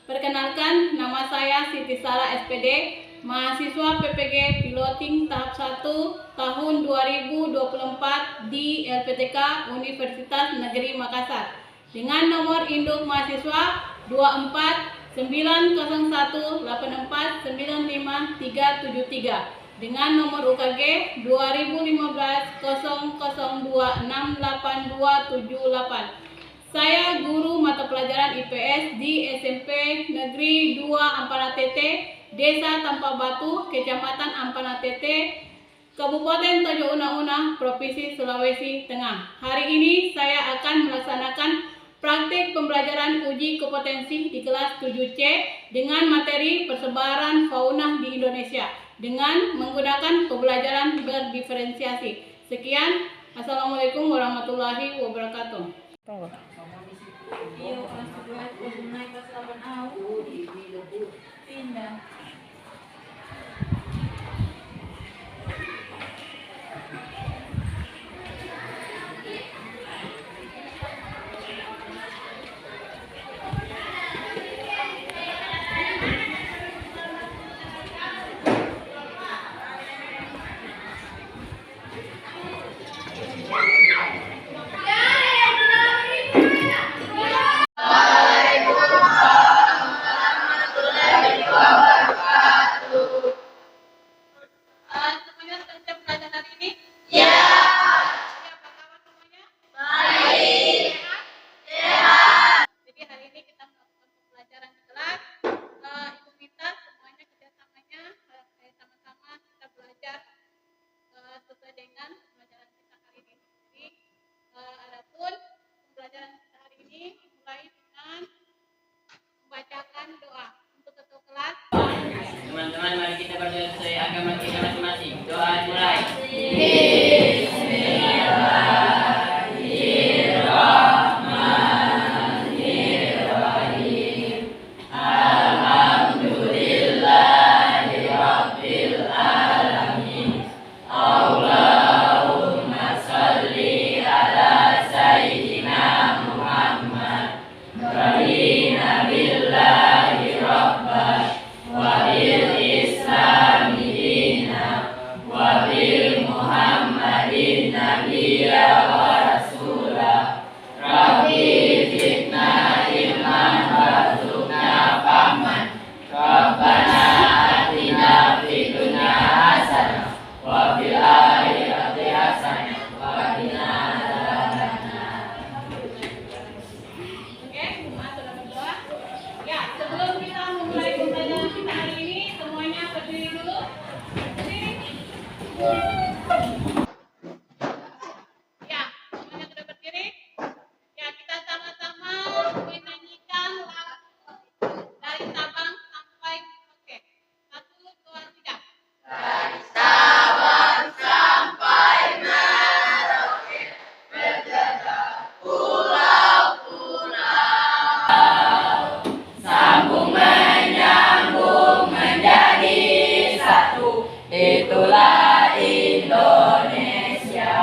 Perkenalkan, nama saya Siti Sara SPD, mahasiswa PPG Piloting tahap 1 tahun 2024 di LPTK Universitas Negeri Makassar dengan nomor induk mahasiswa 24101849573 dengan nomor UKG 2015-00268278. Saya guru mata pelajaran IPS di SMP Negeri 2 Ampana Tete, Desa Tampak Batu, Kecamatan Ampana Tete, Kabupaten Tojo Una-Una, Provinsi Sulawesi Tengah. Hari ini saya akan melaksanakan praktik pembelajaran uji kompetensi di kelas 7C dengan materi persebaran fauna di Indonesia dengan menggunakan pembelajaran berdiferensiasi. Sekian, Assalamualaikum warahmatullahi wabarakatuh. Iya, kelas 11 naik kelas 8 pindah. Sesuai dengan pembelajaran kita hari ini. Jadi, adapun pembelajaran kita hari ini dimulai dengan membacakan doa untuk ketua kelas. Teman-teman, mari kita berdoa sesuai agama kita masing-masing. Doa dimulai. Itulah Indonesia,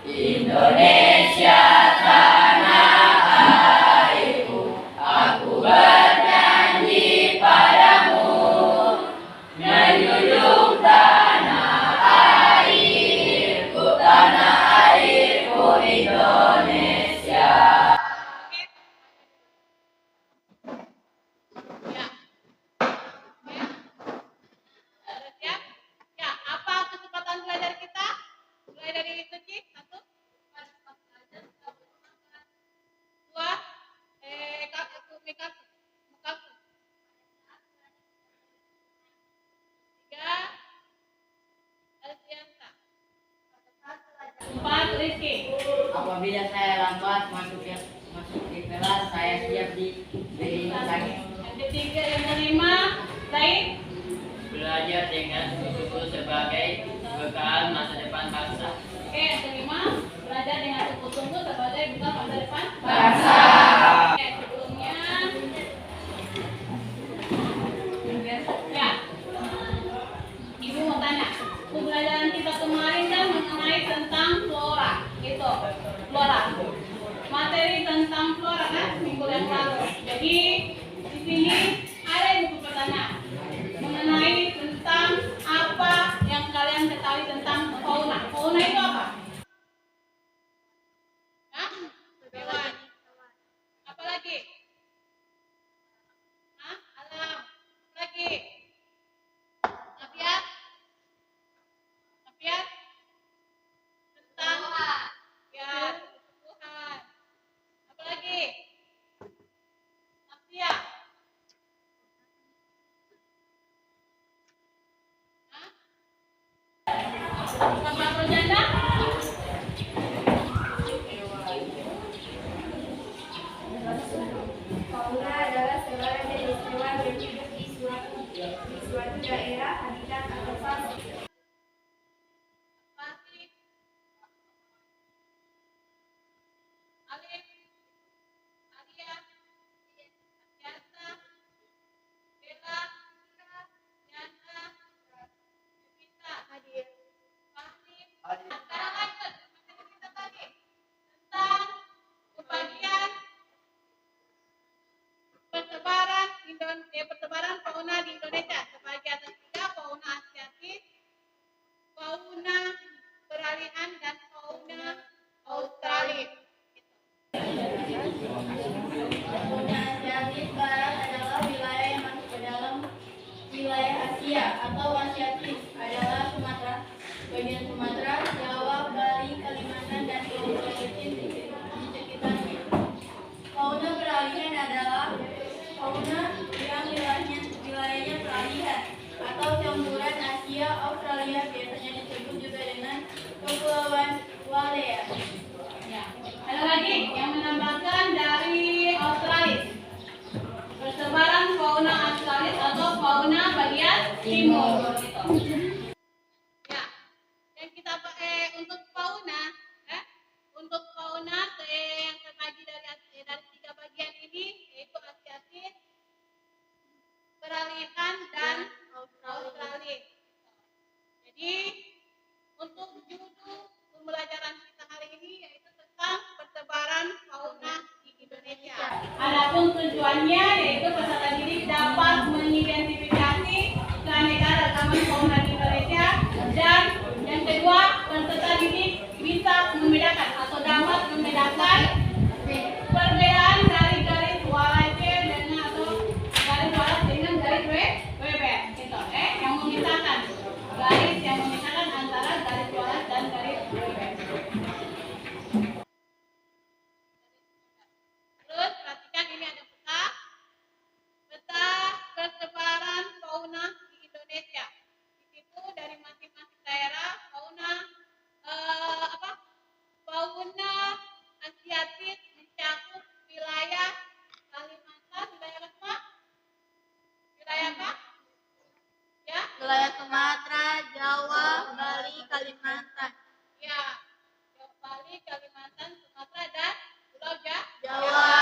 Indonesia tanah airku. Aku bernyanyi padamu, menjunjung tanah airku Indonesia. Apabila saya lambat masuk di kelas, saya siap diberi lagi. Yang ketiga, yang kelima, Said. Belajar dengan sungguh-sungguh sebagai bekal masa depan bangsa. Oke, yang kelima, belajar dengan sungguh-sungguh sebagai bekal masa depan Bangsa. Oke, sebelumnya, ya, Ibu mau tanya, pembelajaran kita kemarin kan mengenai tentang flora, gitu, flora. Materi tentang flora kan minggu yang lalu. Jadi hidup di suatu daerah habitat atau fase. Pasif, alif, alia, asyata, bela, nyata, evita, hadir, pasif. Sekarang lanjut materi kita tadi tentang pembagian persebaran fauna di Indonesia sebagai atas tiga: fauna asiatik, fauna peralihan, dan fauna Australia. Fauna Asiatik Barat adalah wilayah yang masuk ke dalam wilayah Asia atau Asiatik adalah Sumatera, bagian Sumatera, Jawa, Bali, Kalimantan, dan Pulau Sulawesi di sekitarnya. Fauna peralihan adalah fauna yang wilayahnya peralihan atau campuran Asia Australia, biasanya disebut juga dengan Kepulauan Walea. Ya. Ada lagi yang menambahkan dari Australia. Persebaran fauna Australia atau fauna bagian timur. Ya. Dan kita untuk fauna, untuk fauna yang terbagi dari tiga bagian ini, yaitu Asiatik, peralihan, dan Australia. Jadi untuk judul pembelajaran kita hari ini yaitu tentang persebaran fauna di Indonesia. Adapun tujuannya yaitu peserta didik dapat mengidentifikasi keanekaragaman fauna di Indonesia, dan yang kedua, peserta didik bisa membedakan atau dapat membedakan perbedaan dari garis walase dengan atau garis walas dengan garis WB gitu, yang memisahkan antara garis walas dan garis WB. Terus perhatikan, ini ada peta persebaran fauna di Indonesia. Di situ dari masing-masing daerah fauna fauna Asiatik mencakup wilayah Kalimantan, wilayah apa? Wilayah apa? Ya? Wilayah Sumatera, Jawa, Bali, Kalimantan. Ya. Bali, Kalimantan, Sumatera, dan Pulau Jawa.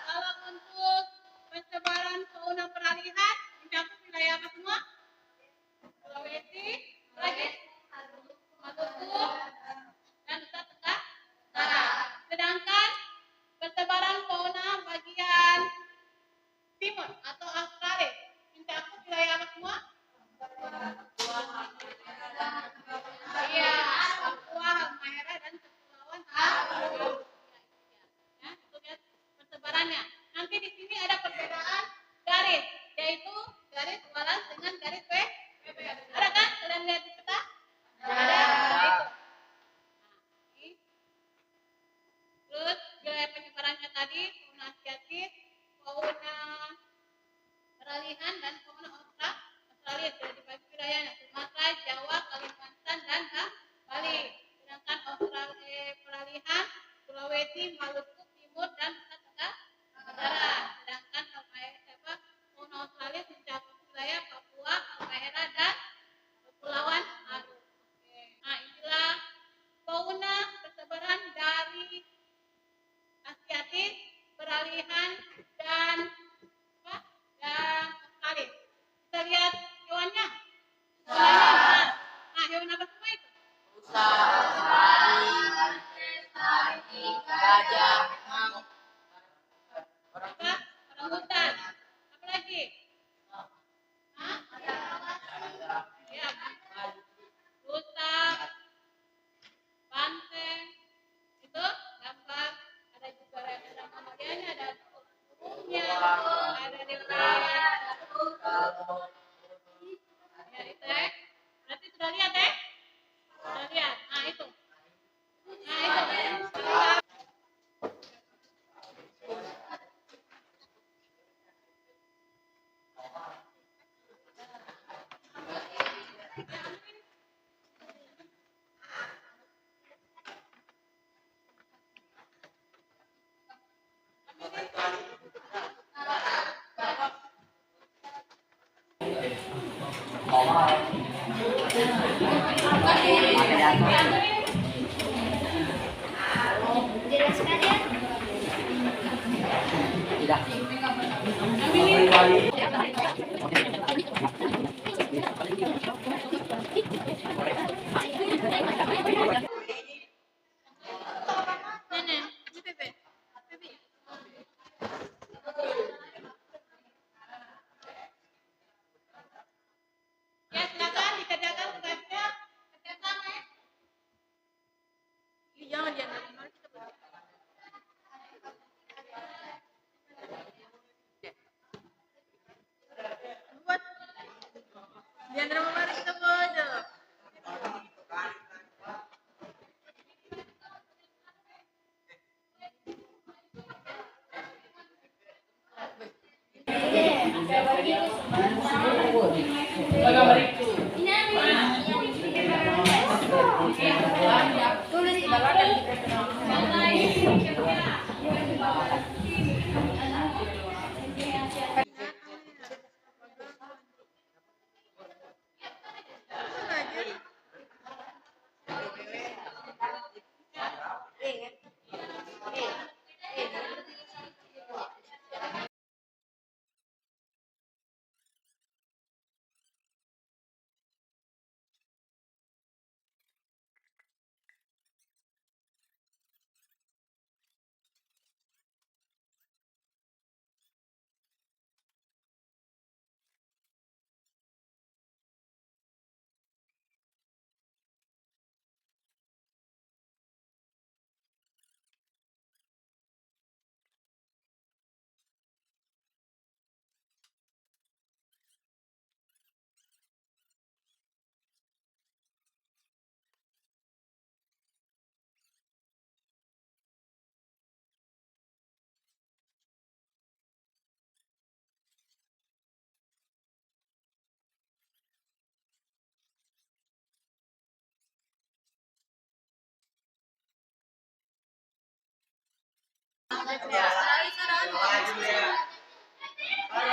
Kalau untuk persebaran fauna peralihan mencakup wilayah apa semua? Sulawesi, lagi Maluku, dan Nusa Tenggara. Sedangkan persebaran fauna bagian timur atau Australia mencakup wilayah apa semua? Iya, Papua, Halmahera, dan Kepulauan Riau. Ya, itu lihat persebarannya. Nanti di sini ada perbedaan garis, yaitu garis walas dengan garis WB. Ada kan? Kalian lihat di peta? Ada. Nah, itu. Terus wilayah penyebarannya tadi fauna Asiatik, fauna Jelaskan ya. Tidak. Nenek, ini Pepe. Pepe. Ya, silakan dikerjakan tugasnya. Kerjakan, ya. Ih, jangan diantarin. Mari kita pergi. Buat. Diantar mama mari kita foto. Tulis di belakang.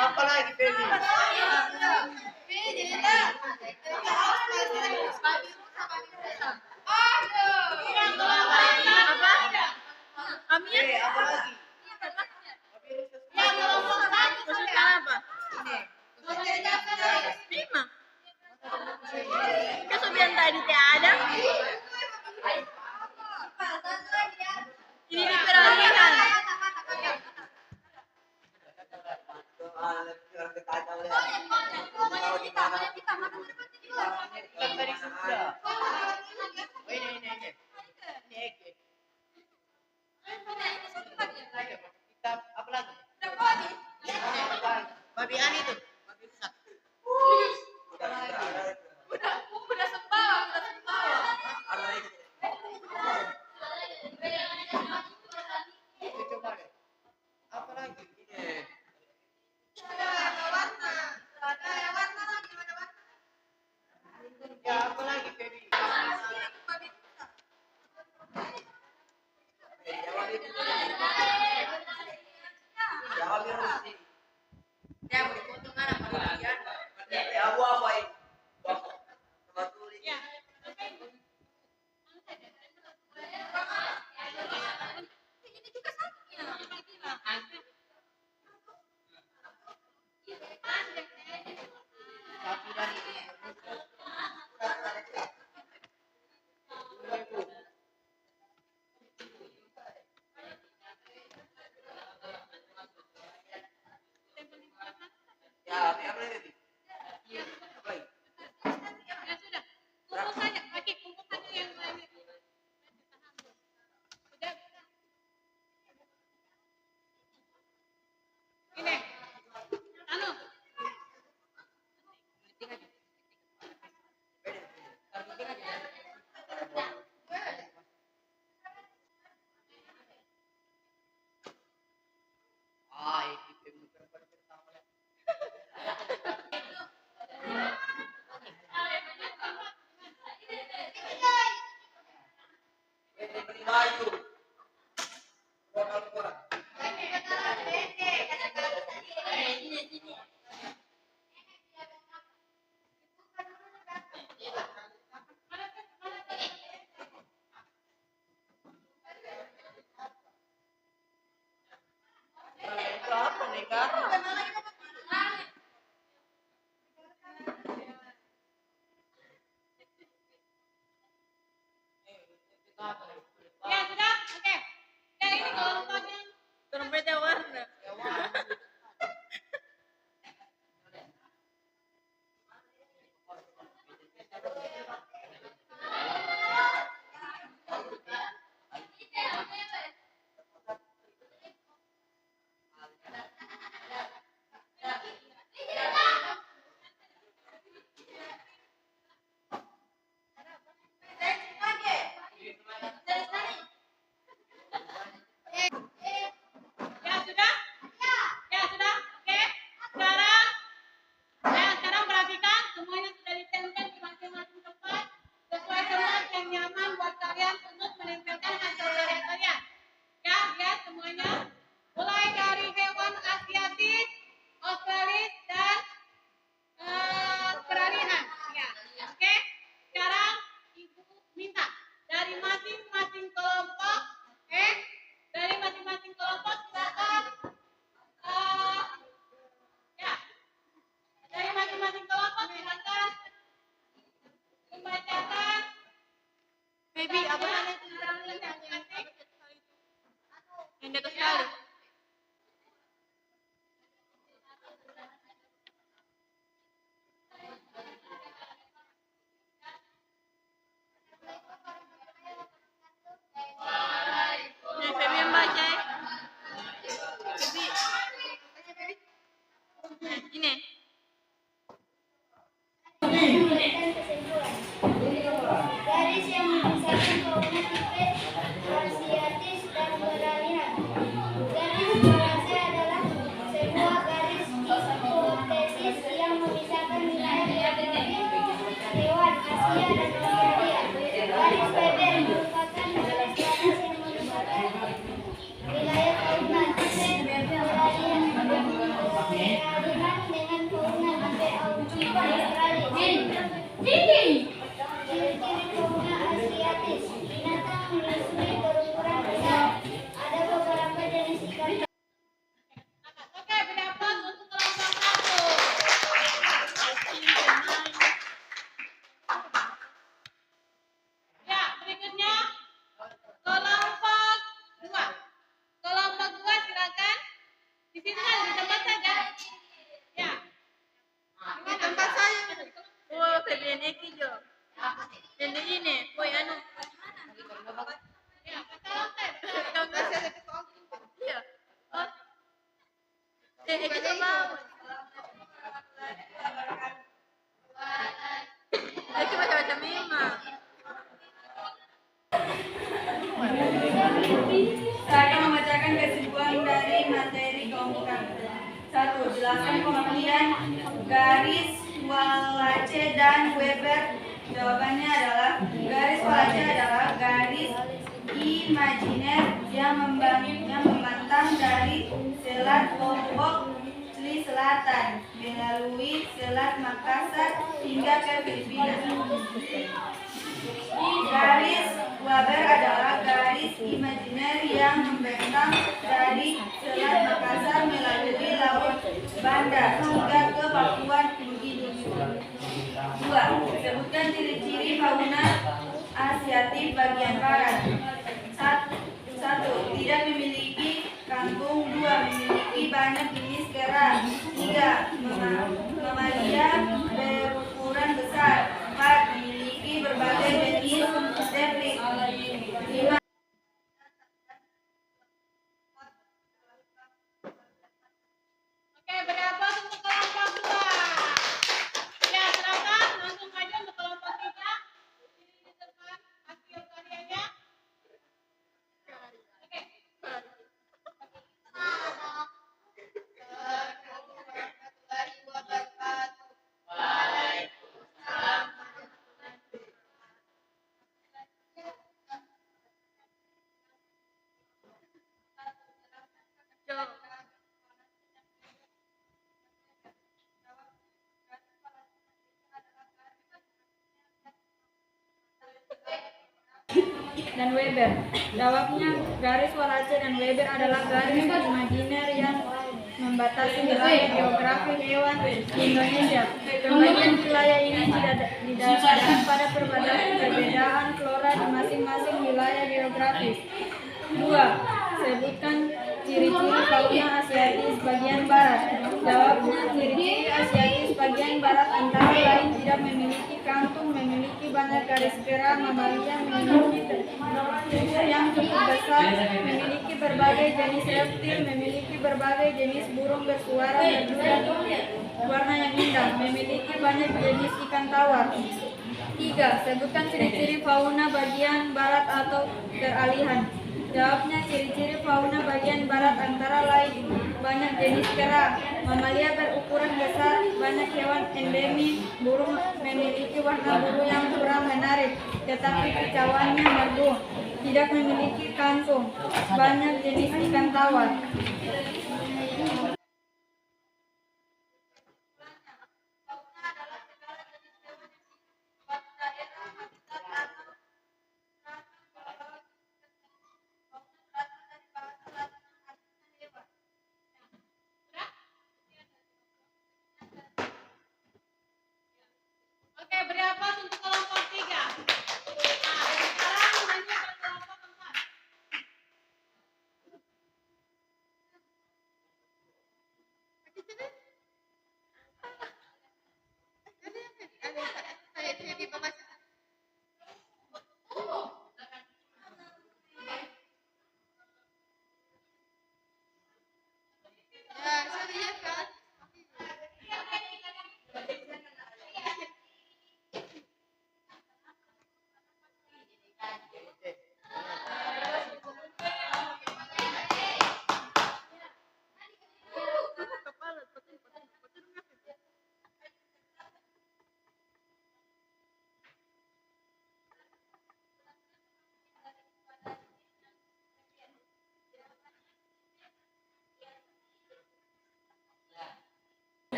Apa lagi, Feby? Amin. Apa lagi? Maksudnya apa? Lima. Kesubian tadi tidak ada. Ini diperhatikan. Apa lagi? Babi Ani tuh. Babi rusak. Udah sembah. Coba deh. Apa lagi? Ini. Ya, apa lagi, Feby? Jawab yang mesti. Ya, berfoto kan apa lagi? Ya, apa ini? Ini. Garis yang memisahkan fauna tipe asiatis dan beralihan. Garis berase adalah sebuah garis hipotesis yang memisahkan wilayah hewan Asia dan Australia. Garis Weber merupakan garis batas yang memisahkan wilayah fauna tipe beralihan dengan fauna tipe Australia. Ciri-ciri fauna asiatis. Binatang menyusui berukuran besar. Ada beberapa jenis ikan. Oke, beri aplaus untuk kelompok 1. Ya, berikutnya kelompok 2. Kelompok 2 silakan. Di sini kan di tempat saja. Ya. Di tempat saya. Oh, kalian jo. Dan ini, boy anu. Ya, kelompok. Iya. Oh. Kita mau. Lagi baca-baca memang. Saya akan membacakan kesimpulan dari materi kelompok 1. Jelaskan pengertian garis Wallace dan Weber. Jawabannya adalah garis Wallace adalah garis imajiner yang membentang dari Selat Lombok Selatan melalui Selat Makassar hingga ke Filipina. Garis Weber adalah garis imajiner yang membentang dari Selat Makassar melalui Laut Banda hingga ke Papua Nugini. 2. Sebutkan ciri-ciri fauna asiatik bagian barat. 1. Tidak memiliki kantung. 2. Memiliki banyak jenis kera. 3. Mamalia berukuran besar. 4. Memiliki berbagai jenis reptil. 5. Oke, beri aplaus untuk kelompok 2. Ya, silakan langsung aja untuk kelompok 3. Ini di depan hasil karyanya. Oke. Dan Weber. Jawabnya, garis Wallace dan Weber adalah garis imajiner yang membatasi wilayah geografi hewan di Indonesia. Pembagian wilayah ini tidak didasarkan pada perbedaan flora di masing-masing wilayah geografis. 2. Sebutkan ciri-ciri fauna asiatis bagian barat. Jawabnya, ciri-ciri asiatis bagian barat antara lain tidak memiliki kantung, memiliki banyak garis kera, mamalia, memiliki tubuh yang cukup besar, memiliki berbagai jenis reptil, memiliki berbagai jenis burung bersuara merdu dan warna yang indah, memiliki banyak jenis ikan tawar. 3. Sebutkan ciri-ciri fauna bagian barat atau peralihan. Jawabnya, ciri-ciri fauna bagian barat antara lain banyak jenis kera, mamalia berukuran besar, banyak hewan endemik, burung memiliki warna bulu yang kurang menarik, tetapi kicauannya merdu, tidak memiliki kantung, banyak jenis ikan tawar. Oke, beri aplaus untuk kelompok 3. Nah, sekarang lanjut ke kelompok 4.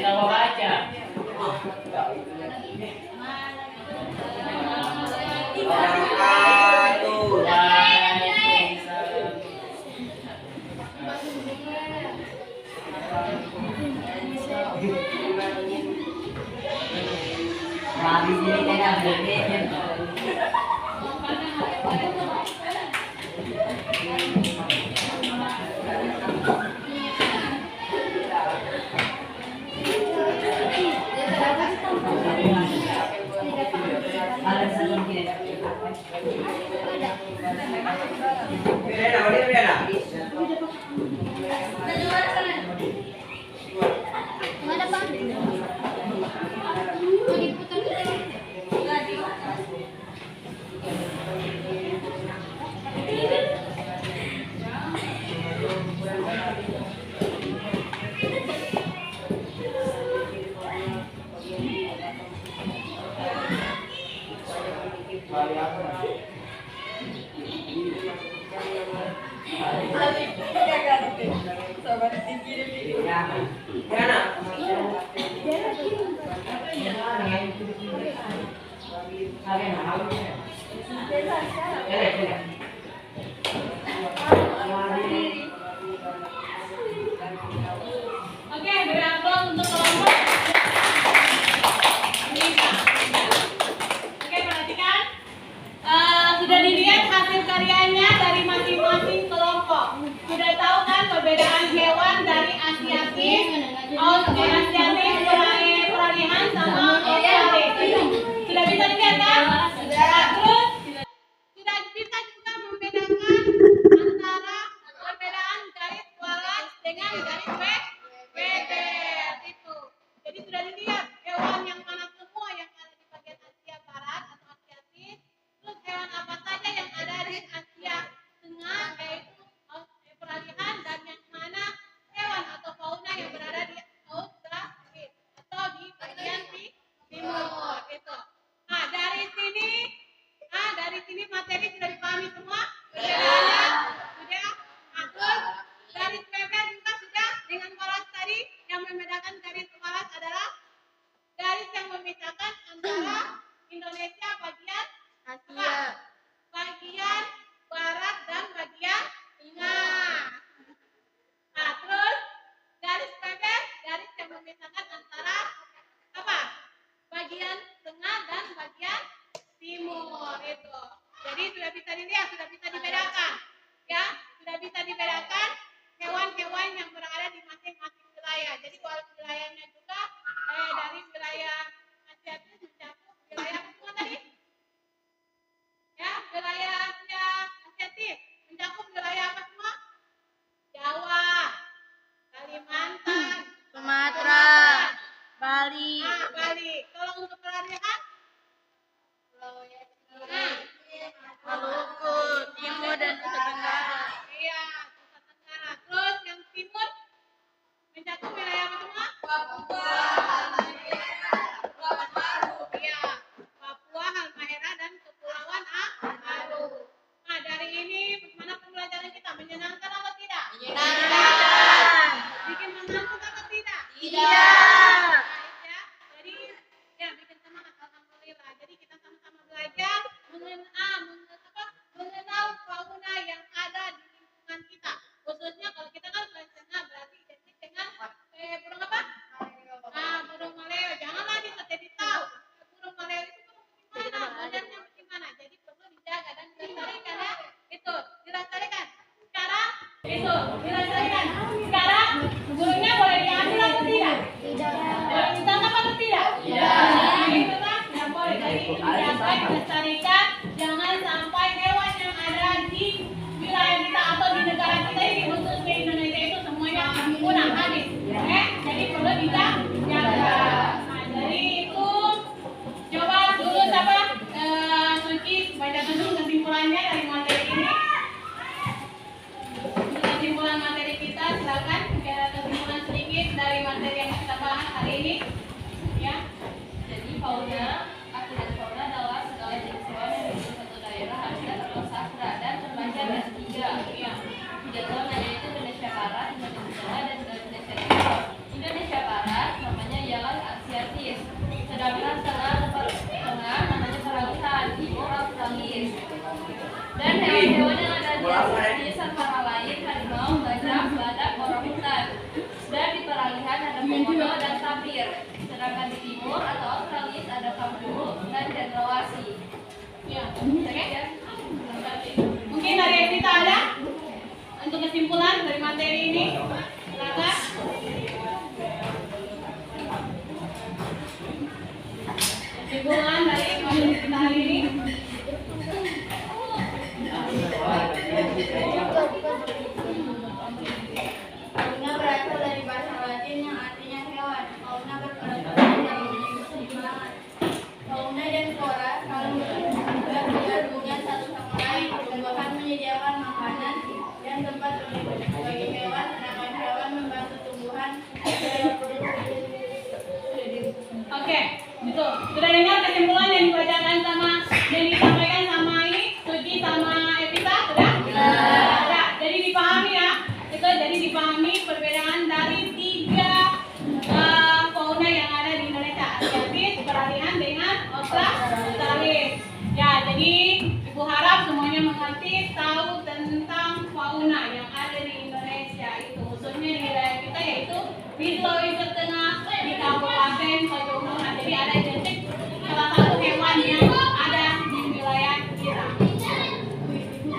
tahu baca. Habis ini tidak berhenti. Oke, beri aplaus untuk kelompok. Oke, perhatikan. Sudah dilihat hasil karyanya dari masing-masing kelompok. Sudah tahu kan perbedaan hewan dari asiatis, asiatis, peralihan sama australis. Sudah bisa dilihat kan? Terus sudah bisa juga membedakan antara perbedaan garis waras dengan garis bebek itu. Jadi sudah dilihat hewan yang mana semua yang ada di bagian Asia Barat atau Asiatis, terus hewan apa saja yang ada di Asia Tengah yaitu peralihan, dan yang mana hewan atau fauna yang berada di Australia atau di bagian timur itu. Nah dari sini materi sudah dipahami semua perbedaannya sudah. Nah, terus garis bebek juga sudah dengan waras tadi. Yang membedakan garis waras adalah garis yang memisahkan antara Indonesia bagian Asia, bagian barat dan bagian tengah. Nah, terus garis bebek garis yang memisahkan antara apa? Bagian tengah dan bagian timur itu. Jadi sudah bisa dilihat, sudah bisa dibedakan, ya, sudah bisa dibedakan hewan-hewan yang berada di masing-masing wilayah. Jadi wilayahnya juga dari wilayah Asiatis mencakup wilayah apa semua tadi? Ya, wilayah Asiatis mencakup wilayah apa semua? Jawa, Kalimantan, Sumatera, Bali, Bali. Kalau untuk peralihan? Maluku, Timur dan Nusa Tenggara. Iya, Nusa Tenggara. Terus yang timur mencakup wilayah apa semua? Papua, iya, Papua, Halmahera dan Kepulauan Aru. Nah, dari ini bagaimana pembelajaran kita? Menyenangkan atau tidak? Menyenangkan. Bikin mengantuk atau tidak? Tidak. Baik ya. Jadi ya bikin semangat, alhamdulillah. Jadi kita sama-sama belajar mengenal fauna yang ada di lingkungan kita. Khususnya kalau kita kan Sulawesi Tengah berarti identik dengan burung apa? Burung maleo. Janganlah jadi tahu burung maleo itu burung gimana, modelnya bagaimana. Jadi perlu dijaga dan dilestarikan ya. Itu dilestarikan. Sekarang itu dilestarikan. Sekarang burungnya boleh diambil atau tidak? Boleh ditangkap atau tidak? Itu kan tidak boleh. Jadi dijaga, dilestarikan. Jangan sampai hewan yang ada di wilayah kita atau di negara kita ini, khususnya Indonesia, itu semuanya punah habis. Jadi perlu dijaga. Nah, jadi itu coba dulu siapa Suci bacakan dulu kesimpulannya dari materi ini. Kesimpulan materi kita, silakan kesimpulan sedikit dari materi yang kita bahas hari ini. Ya. Jadi fauna, akibat fauna adalah segala jenis hewan yang hidup di satu daerah habitat atau sastra dan terbaca ada tiga. Iya. Tiga zona yaitu Indonesia Barat, Indonesia Tengah, dan Indonesia Timur. Indonesia Barat namanya Komodo dan tapir. Sedangkan di timur atau Australis ada kanguru dan cendrawasih. Ya, oke. Mungkin dari Evita ada untuk kesimpulan dari materi ini. Silakan. Kesimpulan dari materi kita hari ini. Fauna berasal dari bahasa Latin yang artinya hewan. Fauna berkelanjutan yang mempunyai keseimbangan. Fauna dan flora saling berhubungan satu sama lain. Tumbuhan menyediakan makanan dan tempat berlindung. Bagi hewan, anakan hewan membantu tumbuhan Oke, gitu. Sudah dengar kesimpulan yang dibacakan yang disampaikan sama ini, Suci sama Evita, sudah? Sudah. Jadi dipahami ya. Itu jadi dipahami perbedaan dari 3 fauna yang ada di Indonesia. Asiatis, peralihan dengan Australis. Ya, jadi Ibu harap semuanya mengerti, tahu tentang fauna yang ada di Indonesia itu, khususnya di wilayah kita yaitu di Sulawesi Tengah, di Kabupaten Pegunungan. Jadi ada identik salah satu hewan yang ada di wilayah kita.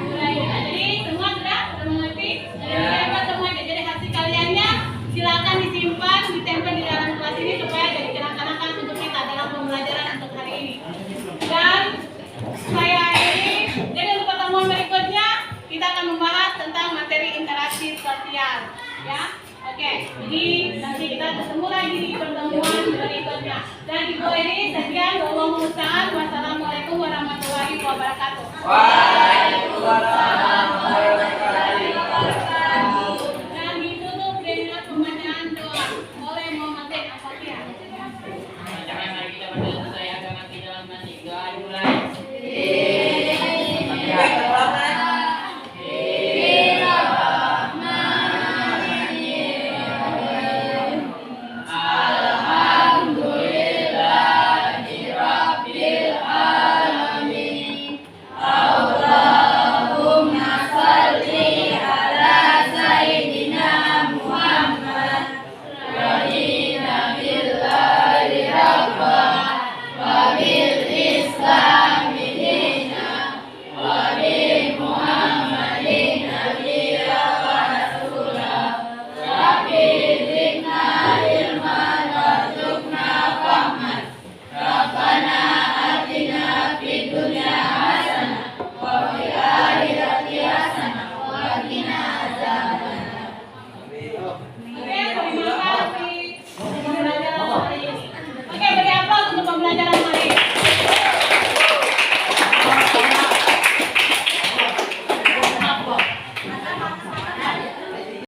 Jadi semua sudah mengerti? Hebat semua. Jadi hasil kaliannya silakan disimpan, ditempel di dalam kelas ini supaya jadi kenang-kenangan untuk kita dalam pembelajaran untuk hari ini. Dan saya ini, jadi untuk pertemuan berikutnya kita akan membahas tentang materi interaksi sosial, ya. Oke, jadi nanti kita ketemu lagi di pertemuan berikutnya. Dan Ibu ini sekian, wassalamualaikum warahmatullahi wabarakatuh. Waalaikumsalam warahmatullahi wabarakatuh. Dan ditutup dengan pembacaan doa oleh Muhammad Zain Al-Fatihah. Jangan mari kita berdoa supaya agama kita dalam mati. Doa dimulai. Oke,